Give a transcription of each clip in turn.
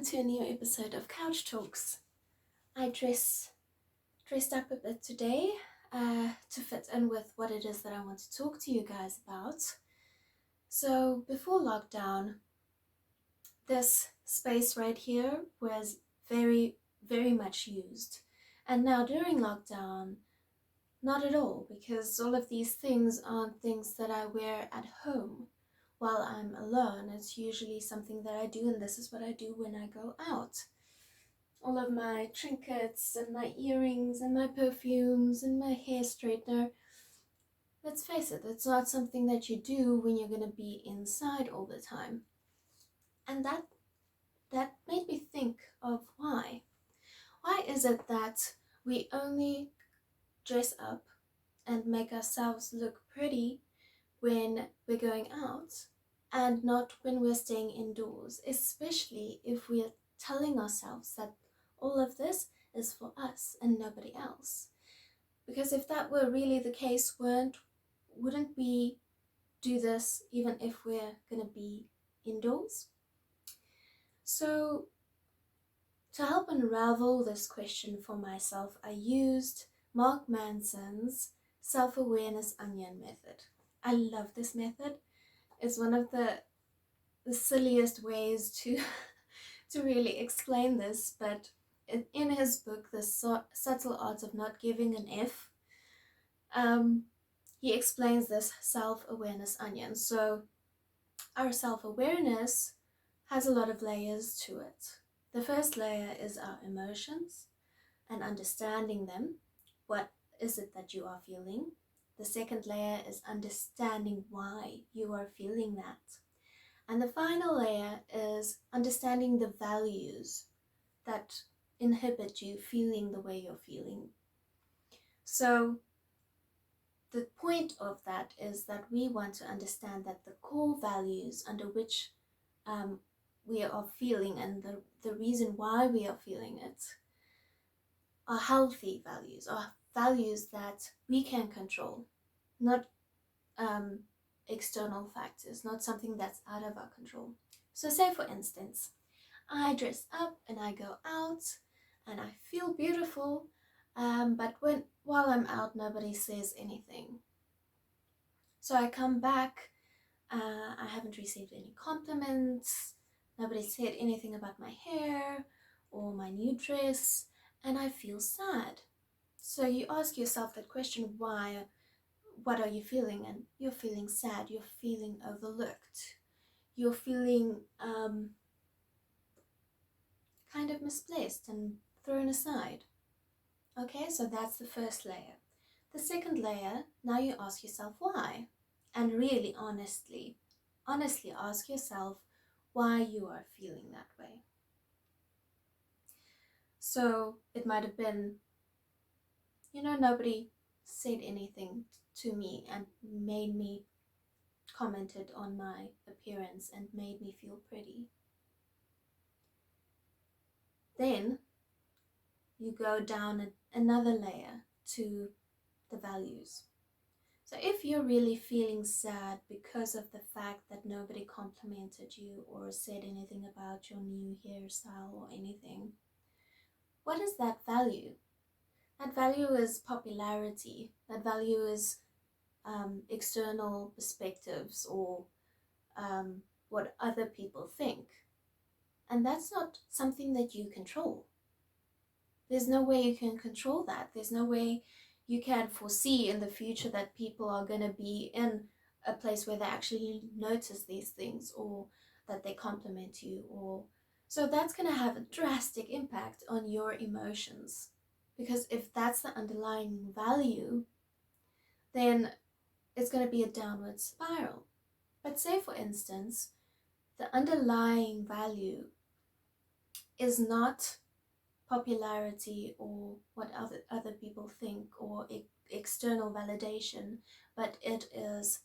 to a new episode of Couch Talks. I dressed up a bit today to fit in with what it is that I want to talk to you guys about. So before lockdown, this space right here was very, very much used. And now during lockdown, not at all, because all of these things aren't things that I wear at home while I'm alone. It's usually something that I do, and this is what I do when I go out. All of my trinkets and my earrings and my perfumes and my hair straightener. Let's face it, it's not something that you do when you're going to be inside all the time. And that made me think of why. Why is it that we only dress up and make ourselves look pretty when we're going out and not when we're staying indoors, especially if we're telling ourselves that all of this is for us and nobody else? Because if that were really the case, wouldn't we do this even if we're going to be indoors? So to help unravel this question for myself, I used Mark Manson's self-awareness onion method. I love this method. It's one of the silliest ways to to really explain this, but in his book, The Subtle Art of Not Giving an F, he explains this self-awareness onion. So our self-awareness has a lot of layers to it. The first layer is our emotions and understanding them. What is it that you are feeling? The second layer is understanding why you are feeling that. And the final layer is understanding the values that inhibit you feeling the way you're feeling. So the point of that is that we want to understand that the core values under which we are feeling and the reason why we are feeling it are healthy values, are values that we can control, not external factors, not something that's out of our control. So say for instance, I dress up and I go out and I feel beautiful, but while I'm out, nobody says anything. So I come back, I haven't received any compliments, nobody said anything about my hair or my new dress, and I feel sad. So you ask yourself that question, why? What are you feeling? And you're feeling sad, you're feeling overlooked, you're feeling kind of misplaced and thrown aside. Okay, so that's the first layer. The second layer, now you ask yourself why, and really honestly ask yourself why you are feeling that way. So it might have been, nobody said anything to me and made me commented on my appearance and made me feel pretty. Then you go down another layer to the values. So if you're really feeling sad because of the fact that nobody complimented you or said anything about your new hairstyle or anything, what is that value? That value is popularity. That value is external perspectives or what other people think. And that's not something that you control. There's no way you can control that. There's no way you can foresee in the future that people are going to be in a place where they actually notice these things or that they compliment you. So that's going to have a drastic impact on your emotions. Because if that's the underlying value, then it's going to be a downward spiral. But say, for instance, the underlying value is not popularity or what other people think or external validation, but it is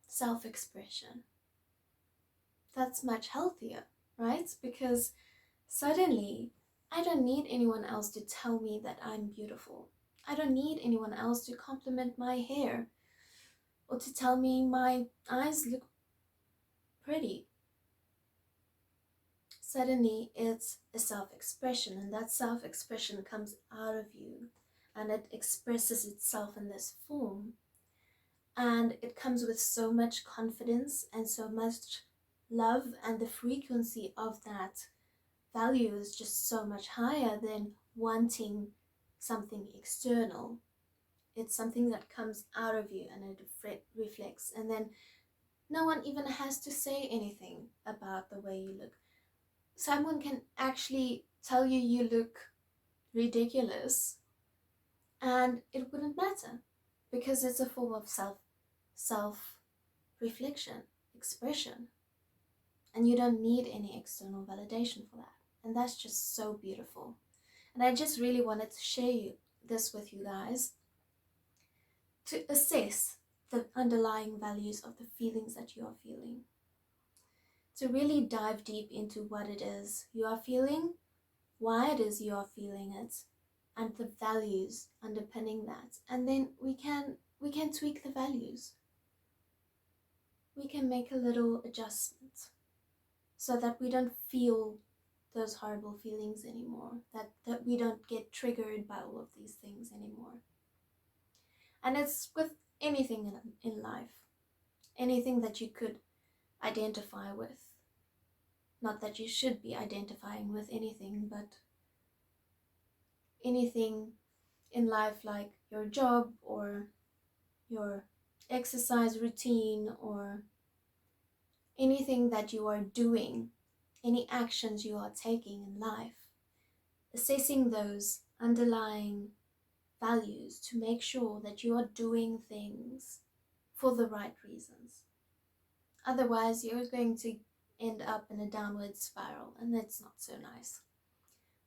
self-expression. That's much healthier, right? Because suddenly I don't need anyone else to tell me that I'm beautiful. I don't need anyone else to compliment my hair or to tell me my eyes look pretty. suddenly it's a self-expression, and that self-expression comes out of you and it expresses itself in this form, and it comes with so much confidence and so much love, and the frequency of that value is just so much higher than wanting something external. It's something that comes out of you and it reflects, and then no one even has to say anything about the way you look. Someone can actually tell you you look ridiculous and it wouldn't matter, because it's a form of self reflection, expression, and you don't need any external validation for that. And that's just so beautiful. And I just really wanted to share this with you guys, to assess the underlying values of the feelings that you are feeling, to really dive deep into what it is you are feeling, why it is you are feeling it, and the values underpinning that. And then we can tweak the values. We can make a little adjustment so that we don't feel those horrible feelings anymore, that we don't get triggered by all of these things anymore. And it's with anything in life, anything that you could identify with. Not that you should be identifying with anything, but anything in life, like your job or your exercise routine, or anything that you are doing, any actions you are taking in life, assessing those underlying values to make sure that you are doing things for the right reasons. Otherwise, you're going to end up in a downward spiral, and that's not so nice.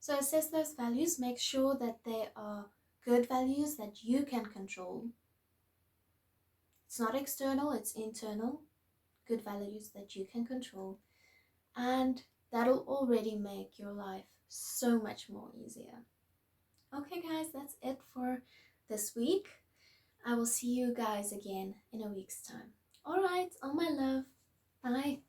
So assess those values, make sure that they are good values that you can control. It's not external, it's internal. Good values that you can control. And that'll already make your life so much more easier. Okay guys, that's it for this week. I will see you guys again in a week's time. Alright, all my love. Bye.